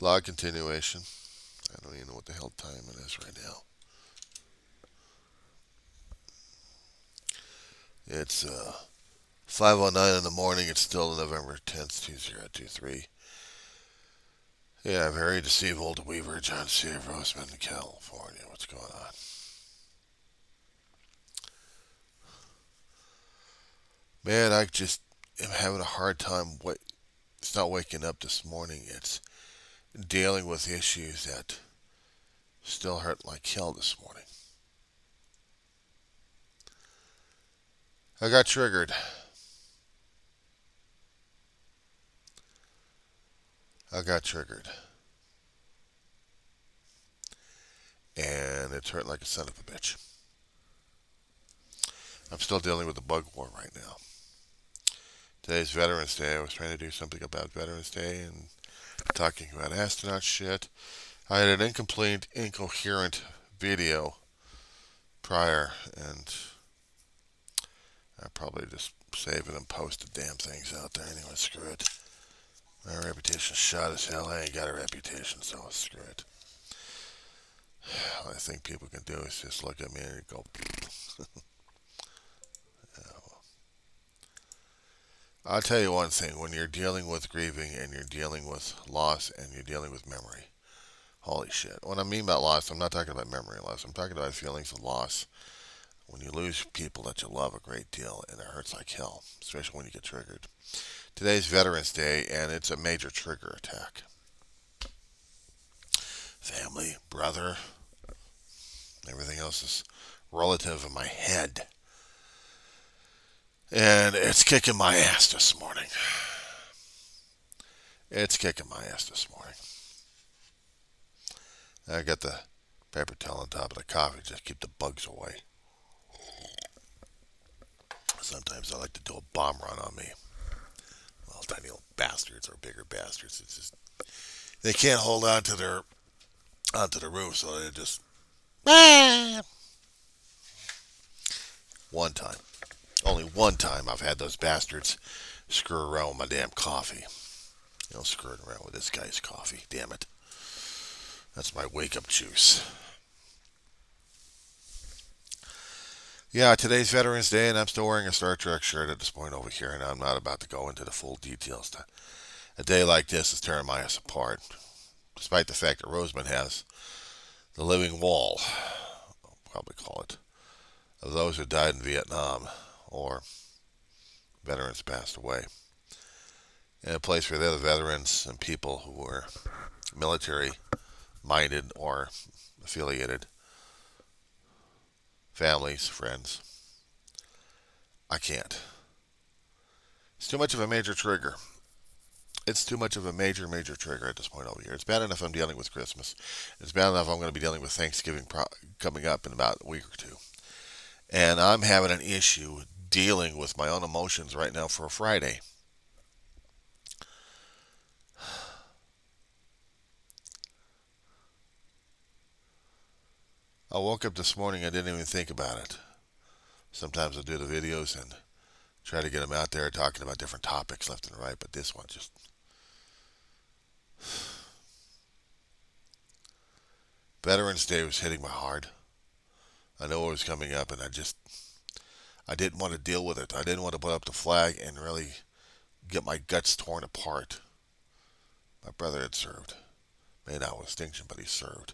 Log continuation. I don't even know what the hell time it is right now. It's 5:09 in the morning. It's still November 10th, 2023. Yeah, very deceived old Weaver, John C. of Roseman, California. What's going on? Man, I just am having a hard time. It's not waking up this morning. It's dealing with issues that still hurt like hell this morning. I got triggered. I got triggered. And it's hurt like a son of a bitch. I'm still dealing with the bug war right now. Today's Veterans Day. I was trying to do something about Veterans Day and talking about astronaut shit. I had an incomplete, incoherent video prior, and I probably just save it and post the damn things out there. Anyway, screw it. My reputation's shot as hell. I ain't got a reputation, so screw it. All I think people can do is just look at me and go, I'll tell you one thing. When you're dealing with grieving and you're dealing with loss and you're dealing with memory, holy shit. What I mean by loss, I'm not talking about memory loss. I'm talking about feelings of loss. When you lose people that you love a great deal and it hurts like hell, especially when you get triggered. Today's Veterans Day and it's a major trigger attack. Family, brother, everything else is relative in my head. And it's kicking my ass this morning. It's kicking my ass this morning. I got the paper towel on top of the coffee just keep the bugs away. Sometimes I like to do a bomb run on me. Well, tiny little bastards or bigger bastards. It's just they can't hold on to their onto the roof, so they just one time. Only one time I've had those bastards screw around with my damn coffee. You know, screwing around with this guy's coffee. Damn it. That's my wake up juice. Yeah, today's Veterans Day, and I'm still wearing a Star Trek shirt at this point over here, and I'm not about to go into the full details. A day like this is tearing my ass apart, despite the fact that Roseman has the living wall, I'll probably call it, of those who died in Vietnam or veterans passed away. And a place for the other veterans and people who were military minded or affiliated, families, friends. I can't. It's too much of a major trigger. It's too much of a major, major trigger at this point over here. It's bad enough I'm dealing with Christmas. It's bad enough I'm going to be dealing with Thanksgiving coming up in about a week or two. And I'm having an issue dealing with my own emotions right now for a Friday. I woke up this morning, I didn't even think about it. Sometimes I do the videos and try to get them out there talking about different topics left and right, but this one just... Veterans Day was hitting my hard. I know it was coming up, and I didn't want to deal with it. I didn't want to put up the flag and really get my guts torn apart. My brother had served. May not with distinction, but he served.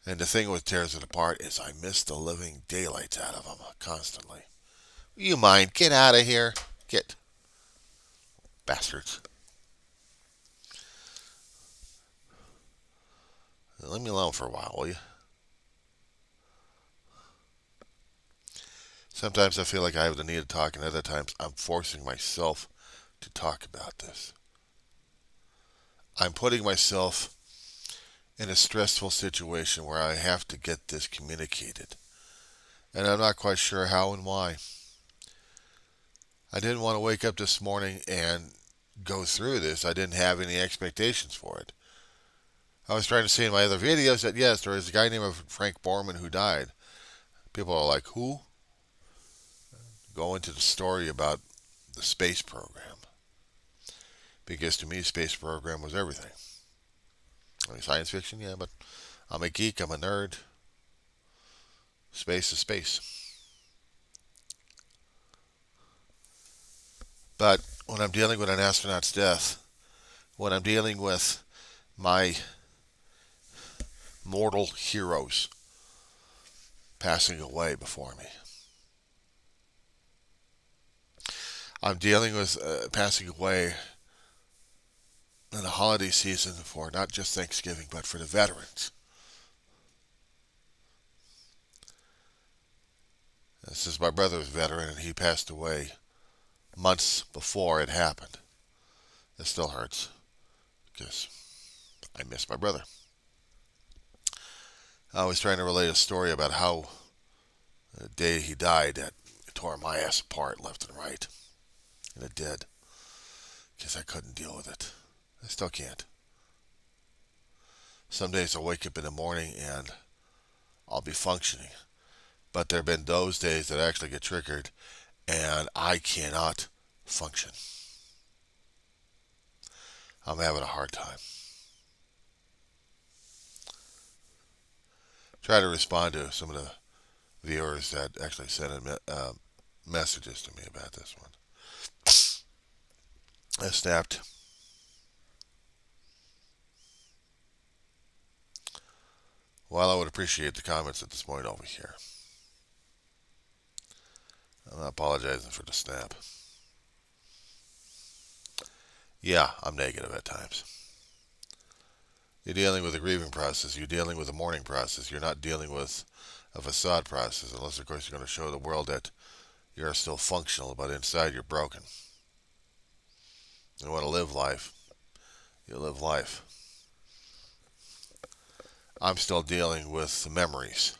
And the thing with tears it apart is I miss the living daylights out of them constantly. You mind? Get out of here. Get. Bastards. Leave me alone for a while, will you? Sometimes I feel like I have the need to talk, and other times I'm forcing myself to talk about this. I'm putting myself in a stressful situation where I have to get this communicated. And I'm not quite sure how and why. I didn't want to wake up this morning and go through this. I didn't have any expectations for it. I was trying to say in my other videos that yes, there is a guy named Frank Borman who died. People are like, who? Go into the story about the space program. Because to me, space program was everything. I mean, science fiction, yeah, but I'm a geek, I'm a nerd. Space is space. But when I'm dealing with an astronaut's death, when I'm dealing with my mortal heroes passing away before me, I'm dealing with passing away in the holiday season for not just Thanksgiving, but for the veterans. This is my brother's veteran, and he passed away months before it happened. It still hurts because I miss my brother. I was trying to relate a story about how the day he died, that tore my ass apart left and right. And it did. Because I couldn't deal with it. I still can't. Some days I'll wake up in the morning and I'll be functioning. But there have been those days that I actually get triggered and I cannot function. I'm having a hard time. Try to respond to some of the viewers that actually sent in messages to me about this one. I snapped. Well, I would appreciate the comments at this point over here. I'm not apologizing for the snap. Yeah, I'm negative at times. You're dealing with a grieving process. You're dealing with a mourning process. You're not dealing with a facade process, unless, of course, you're going to show the world that you're still functional, but inside you're broken. You want to live life. You live life. I'm still dealing with the memories.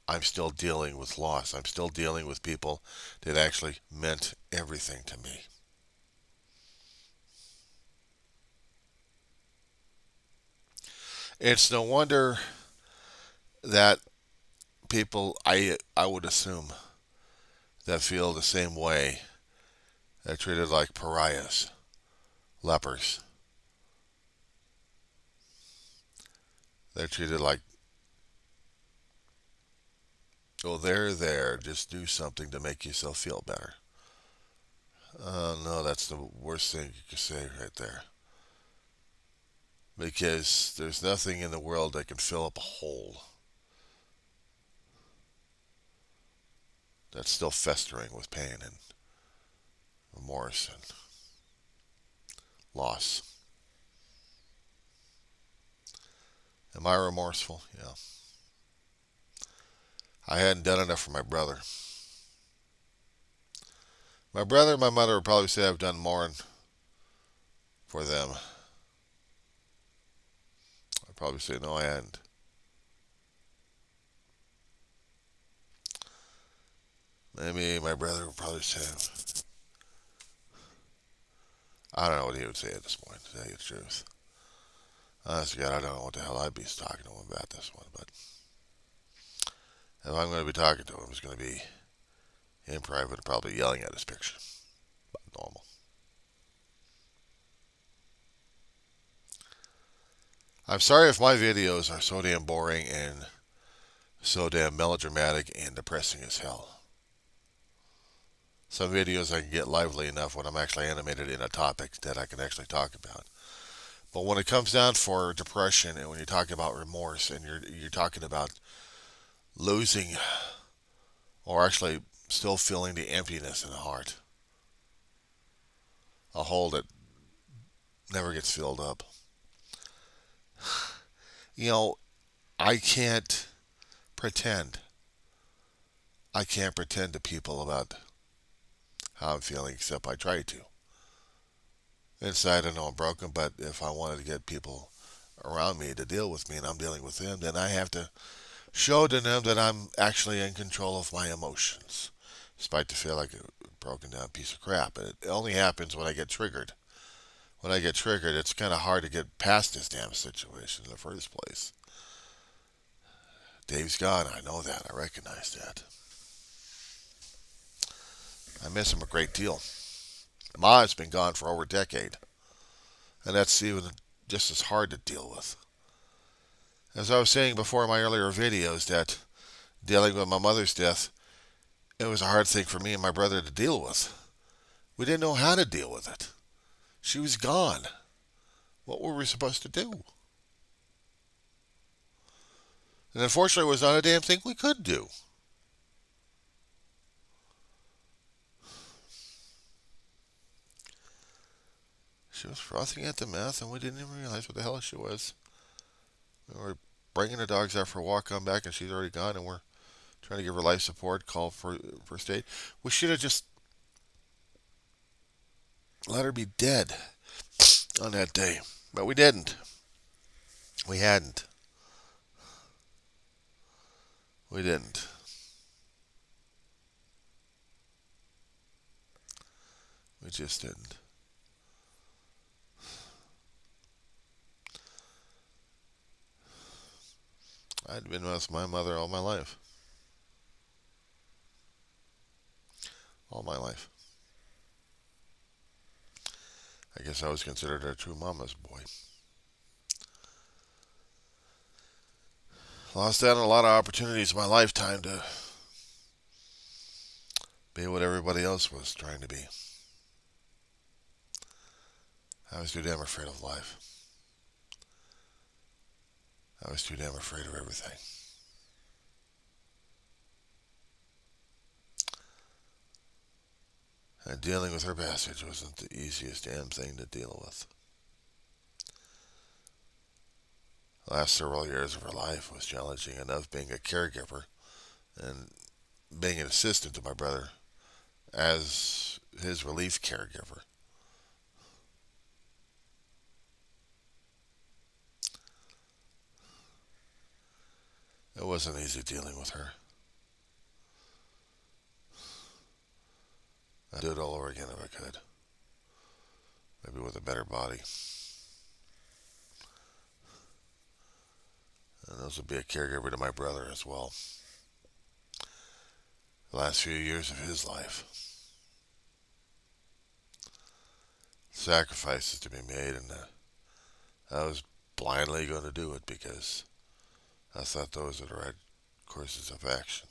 I'm still dealing with loss. I'm still dealing with people that actually meant everything to me. It's no wonder that people, I would assume, that feel the same way, are treated like pariahs, lepers. They're treated like, oh, they're there, just do something to make yourself feel better. No, that's the worst thing you could say right there. Because there's nothing in the world that can fill up a hole that's still festering with pain and remorse and loss. Am I remorseful? Yeah. I hadn't done enough for my brother. My brother and my mother would probably say I've done more for them. I'd probably say no, I hadn't. Maybe my brother would probably say, I don't know what he would say at this point, to tell you the truth. Honest to God, I don't know what the hell I'd be talking to him about this one, but if I'm going to be talking to him, it's going to be in private, probably yelling at his picture. About normal. I'm sorry if my videos are so damn boring and so damn melodramatic and depressing as hell. Some videos I can get lively enough when I'm actually animated in a topic that I can actually talk about. But when it comes down for depression and when you're talking about remorse and you're talking about losing or actually still feeling the emptiness in the heart, a hole that never gets filled up. You know, I can't pretend. I can't pretend to people about how I'm feeling except I try to. Inside I know I'm broken, but if I wanted to get people around me to deal with me and I'm dealing with them, then I have to show to them that I'm actually in control of my emotions, despite to feel like a broken down piece of crap. And it only happens when I get triggered. When I get triggered, it's kind of hard to get past this damn situation in the first place. Dave's gone. I know that. I recognize that. I miss him a great deal. Ma's been gone for over a decade, and that's even just as hard to deal with. As I was saying before in my earlier videos, that dealing with my mother's death, it was a hard thing for me and my brother to deal with. We didn't know how to deal with it. She was gone. What were we supposed to do? And unfortunately, it was not a damn thing we could do. She was frothing at the mouth, and we didn't even realize what the hell she was. We were bringing the dogs out for a walk, come back, and she's already gone, and we're trying to give her life support, call for first aid. We should have just let her be dead on that day, but we didn't. We hadn't. We didn't. We just didn't. I'd been with my mother all my life. All my life. I guess I was considered a true mama's boy. Lost out on a lot of opportunities in my lifetime to be what everybody else was trying to be. I was too damn afraid of life. I was too damn afraid of everything. And dealing with her passage wasn't the easiest damn thing to deal with. The last several years of her life was challenging enough being a caregiver and being an assistant to my brother as his relief caregiver. It wasn't easy dealing with her. I'd do it all over again if I could. Maybe with a better body. And this would be a caregiver to my brother as well. The last few years of his life. Sacrifices to be made, and I was blindly going to do it because I thought those were the right courses of action.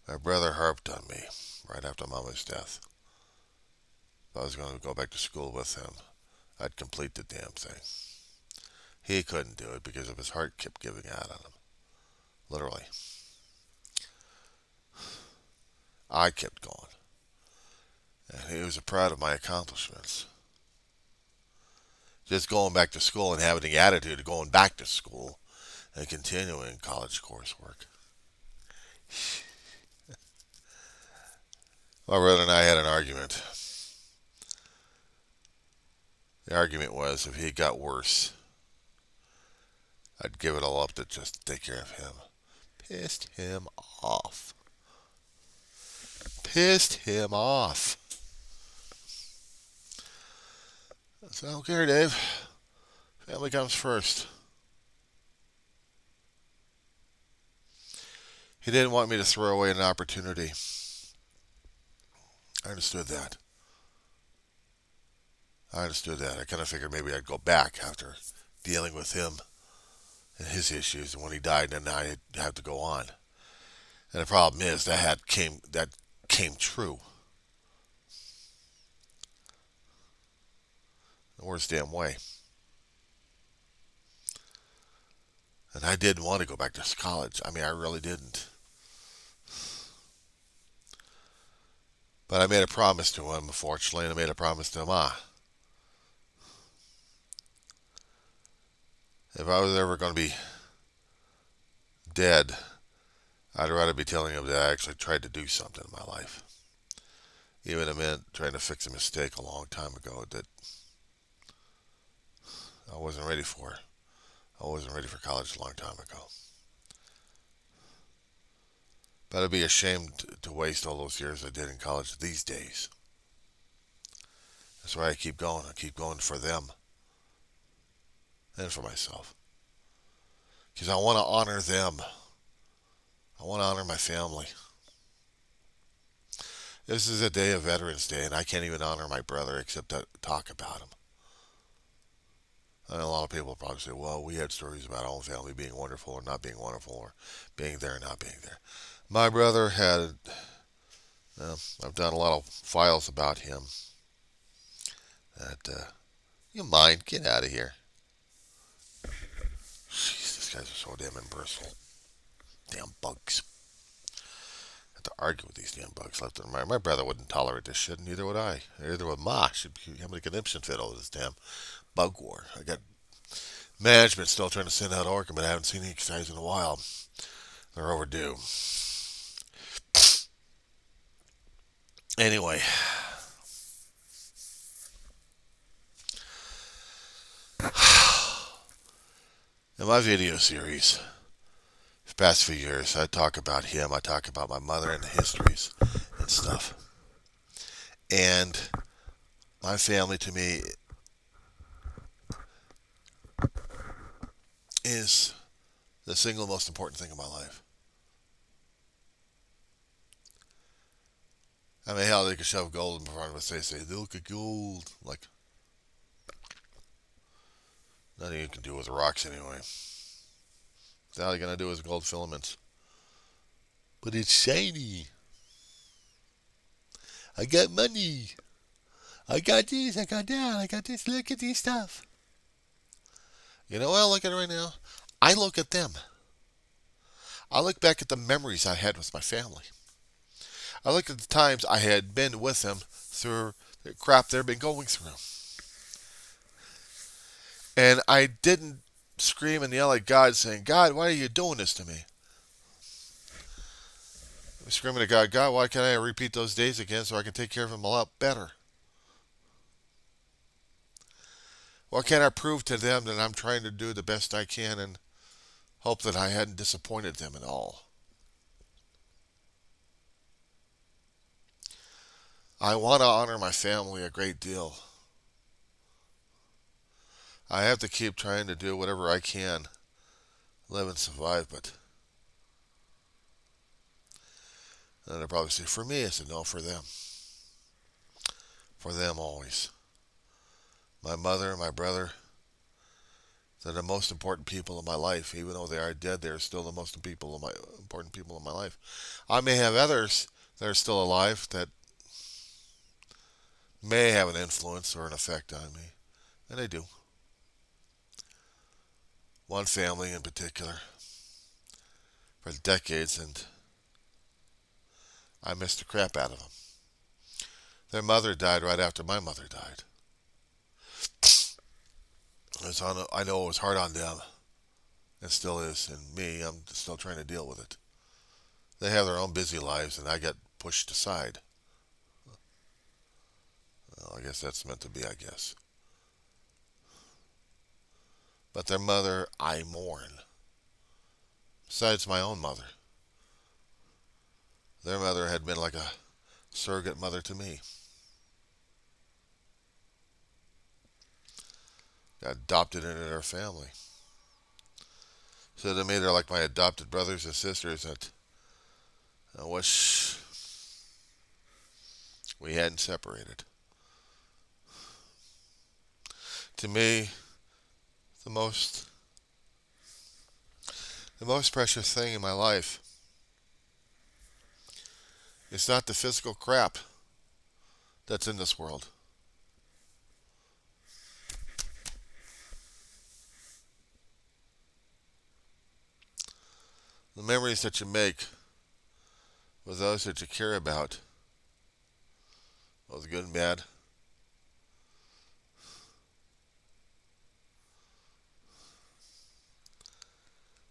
My brother harped on me right after Mama's death. If I was going to go back to school with him, I'd complete the damn thing. He couldn't do it because of his heart kept giving out on him. Literally. I kept going. And he was proud of my accomplishments. Just going back to school and having the attitude of going back to school and continuing college coursework. My brother and I had an argument. The argument was if he got worse, I'd give it all up to just take care of him. Pissed him off. Pissed him off. I said, I don't care, Dave. Family comes first. He didn't want me to throw away an opportunity. I understood that. I kind of figured maybe I'd go back after dealing with him and his issues, and when he died, then I'd have to go on. And the problem is that came true. The worst damn way. And I didn't want to go back to college. I mean, I really didn't. But I made a promise to him, unfortunately, and I made a promise to Ma. If I was ever going to be dead, I'd rather be telling him that I actually tried to do something in my life. Even if it meant trying to fix a mistake a long time ago that I wasn't ready for. I wasn't ready for college a long time ago. But I'd be ashamed to waste all those years I did in college these days. That's why I keep going. I keep going for them and for myself. Because I want to honor them. I want to honor my family. This is a day of Veterans Day, and I can't even honor my brother except to talk about him. And a lot of people probably say, well, we had stories about our own family being wonderful or not being wonderful, or being there or not being there. My brother had, I've done a lot of files about him. That, you mind? Get out of here. Jeez, these guys are so damn impersonal. Damn bugs. I have to argue with these damn bugs left and right. My brother wouldn't tolerate this shit, and neither would I. Neither would Ma. She'd be having a conniption fit over this damn bug war. I got management still trying to send out Orca, but I haven't seen these guys in a while. They're overdue. Anyway, in my video series, the past few years, I talk about him. I talk about my mother and the histories and stuff. And my family, to me, is the single most important thing in my life. I mean, hell, they could shove gold in front of us. They say, look at gold. Like, nothing you can do with rocks anyway. All you're going to do is gold filaments. But it's shiny. I got money. I got this. I got that. I got this. Look at this stuff. You know what I look at right now? I look at them. I look back at the memories I had with my family. I look at the times I had been with them through the crap they've been going through. And I didn't scream and yell at God saying, God, why are you doing this to me? I'm screaming at God, God, why can't I repeat those days again so I can take care of them a lot better? Why can't I prove to them that I'm trying to do the best I can and hope that I hadn't disappointed them at all? I want to honor my family a great deal. I have to keep trying to do whatever I can, live and survive, but then they'll probably say, for me, I said, no, for them. For them always. My mother and my brother, they're the most important people in my life. Even though they are dead, they're still the most important people in my life. I may have others that are still alive that may have an influence or an effect on me, and they do. One family in particular, for decades, and I missed the crap out of them. Their mother died right after my mother died. I know it was hard on them. It still is. And me, I'm still trying to deal with it. They have their own busy lives, and I get pushed aside. Well, I guess that's meant to be, I guess. But their mother, I mourn. Besides my own mother. Their mother had been like a surrogate mother to me. Got adopted into their family. So to me, they're like my adopted brothers and sisters that I wish we hadn't separated. To me, the most precious thing in my life is not the physical crap that's in this world. The memories that you make with those that you care about, both good and bad.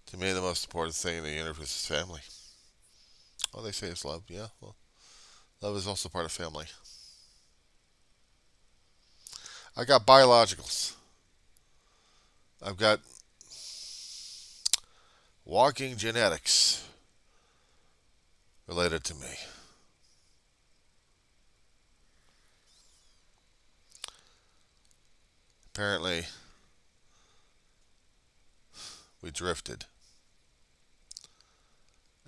To me, the most important thing in the universe is family. Oh, they say it's love. Yeah, well, love is also part of family. I got biologicals. I've got walking genetics related to me. Apparently, we drifted.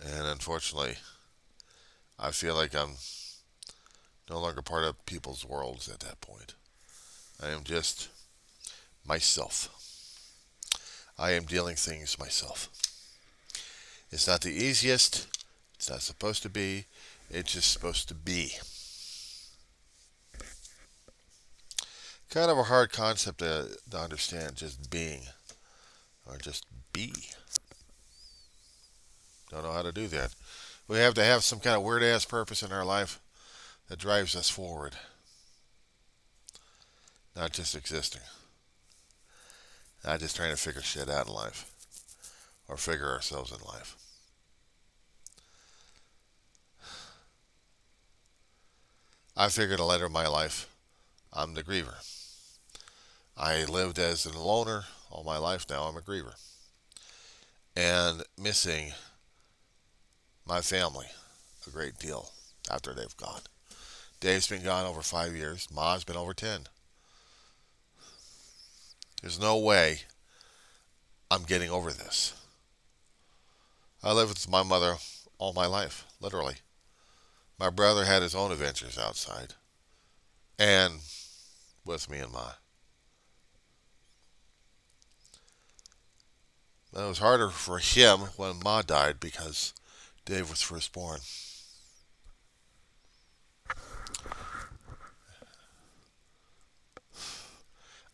And unfortunately, I feel like I'm No longer part of people's worlds at that point. I am just myself. I am dealing things myself. It's not the easiest. It's not supposed to be. It's just supposed to be. Kind of a hard concept to understand, just being. Or just be. Don't know how to do that. We have to have some kind of weird ass purpose in our life that drives us forward. Not just existing. Not just trying to figure shit out in life. Or figure ourselves in life. I figured later in my life, I'm the griever. I lived as a loner all my life. Now I'm a griever. And missing my family a great deal after they've gone. Dave's been gone over 5 years. Ma's been over 10. There's no way I'm getting over this. I lived with my mother all my life, literally. My brother had his own adventures outside. And with me and Ma. It was harder for him when Ma died because Dave was first born.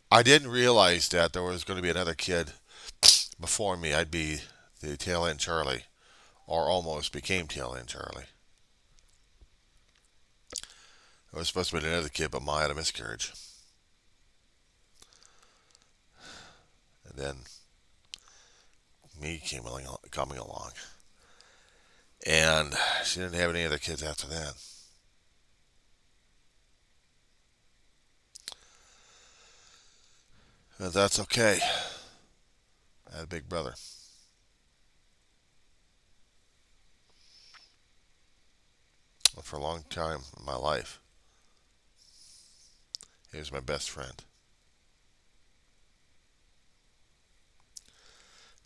I didn't realize that there was going to be another kid before me. I'd be the tail end Charlie, or almost became tail end Charlie. There was supposed to be another kid, but Ma had a miscarriage. And then me coming along. And she didn't have any other kids after that. But that's okay. I had a big brother. For a long time in my life, he was my best friend.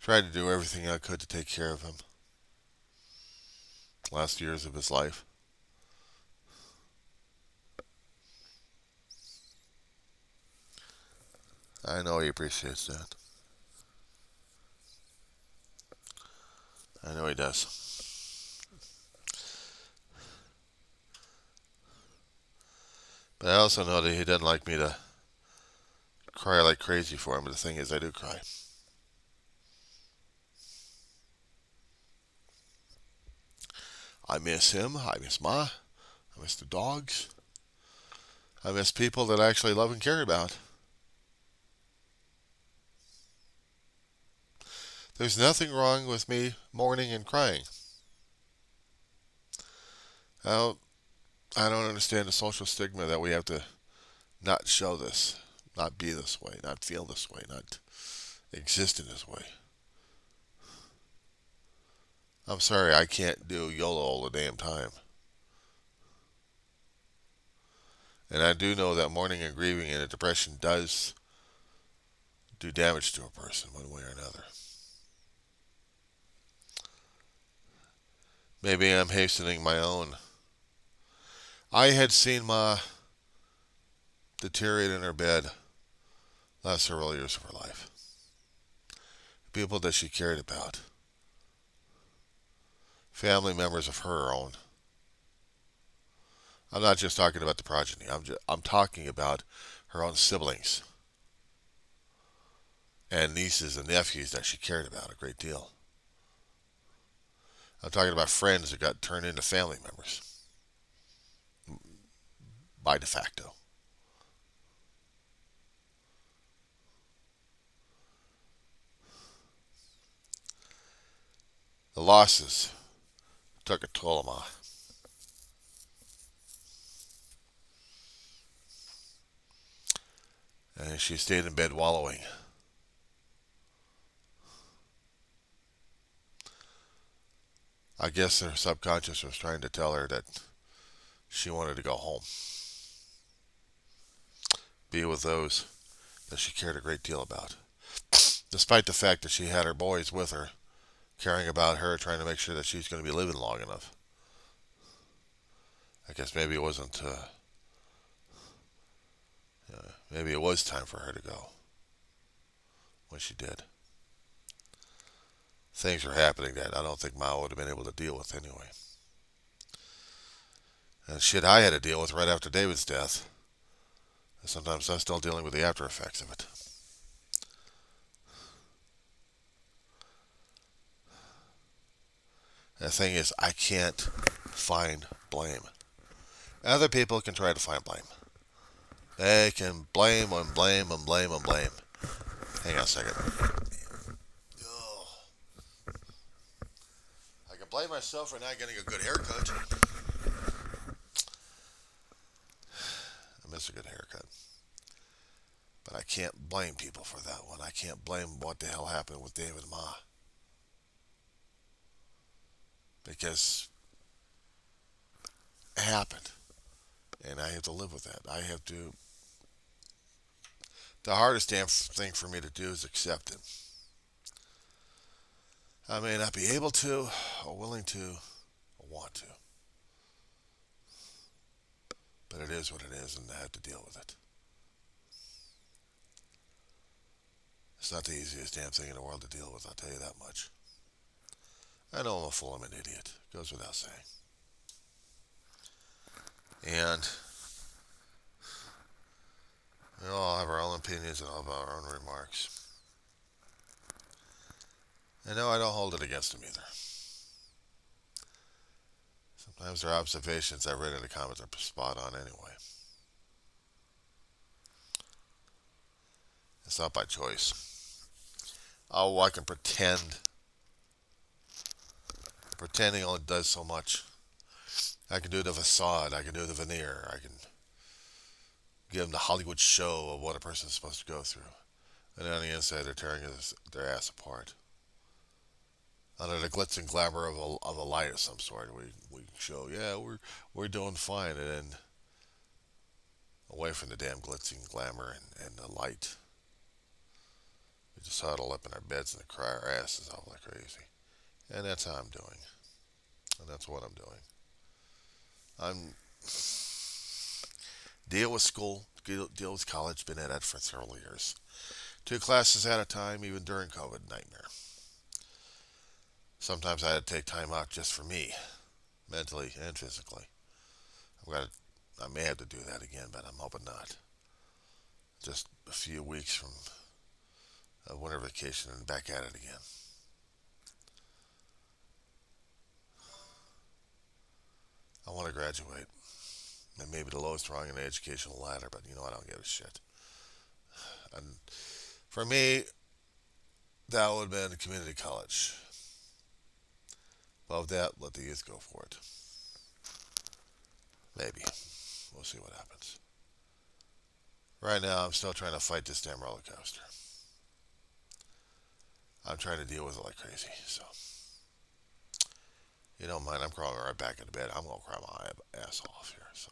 Tried to do everything I could to take care of him. Last years of his life. I know he appreciates that. I know he does. But I also know that he doesn't like me to cry like crazy for him. But the thing is, I do cry. I miss him. I miss Ma. I miss the dogs. I miss people that I actually love and care about. There's nothing wrong with me mourning and crying. I don't understand the social stigma that we have to not show this, not be this way, not feel this way, not exist in this way. I'm sorry, I can't do YOLO all the damn time. And I do know that mourning and grieving and depression does do damage to a person one way or another. Maybe I'm hastening my own. I had seen Ma deteriorate in her bed last several years of her life. People that she cared about. Family members of her own. I'm not just talking about the progeny. I'm talking about her own siblings and nieces and nephews that she cared about a great deal. I'm talking about friends that got turned into family members by de facto. The losses took a toll on Ma. And she stayed in bed wallowing. I guess her subconscious was trying to tell her that she wanted to go home. Be with those that she cared a great deal about. Despite the fact that she had her boys with her, caring about her, trying to make sure that she's going to be living long enough. I guess maybe it wasn't Maybe it was time for her to go when she did. Things are happening that I don't think Mao would have been able to deal with anyway. And shit I had to deal with right after David's death. Sometimes I'm still dealing with the after effects of it. And the thing is, I can't find blame. Other people can try to find blame. They can blame and blame and blame and blame. Hang on a second. I can blame myself for not getting a good haircut. I miss a good haircut. But I can't blame people for that one. I can't blame what the hell happened with David Ma. Because it happened. And I have to live with that. I have to. The hardest damn thing for me to do is accept it. I may not be able to, or willing to, or want to. But it is what it is, and I have to deal with it. It's not the easiest damn thing in the world to deal with, I'll tell you that much. I know I'm a fool, I'm an idiot. Goes without saying. And we all have our own opinions and all of our own remarks. And no, I don't hold it against them either. Sometimes their observations I've read in the comments are spot on anyway. It's not by choice. Oh, I can pretend. Pretending only does so much. I can do the facade. I can do the veneer. I can give them the Hollywood show of what a person is supposed to go through. And on the inside, they're tearing their ass apart. Under the glitz and glamour of a light of some sort, we show, yeah, we're doing fine, and then away from the damn glitz and glamour and the light, we just huddle up in our beds and cry our asses off like crazy. And that's how I'm doing. And that's what I'm doing. I'm deal with school, deal with college. Been at it for several years. 2 classes at a time, even during COVID, nightmare. Sometimes I had to take time out just for me, mentally and physically. I may have to do that again, but I'm hoping not. Just a few weeks from a winter vacation and back at it again. I want to graduate. And maybe the lowest rung in the educational ladder, but you know I don't give a shit. And for me, that would have been community college. Above that, let the youth go for it. Maybe. We'll see what happens. Right now, I'm still trying to fight this damn roller coaster. I'm trying to deal with it like crazy, so. You don't mind, I'm crawling right back into bed. I'm going to cry my ass off here, so.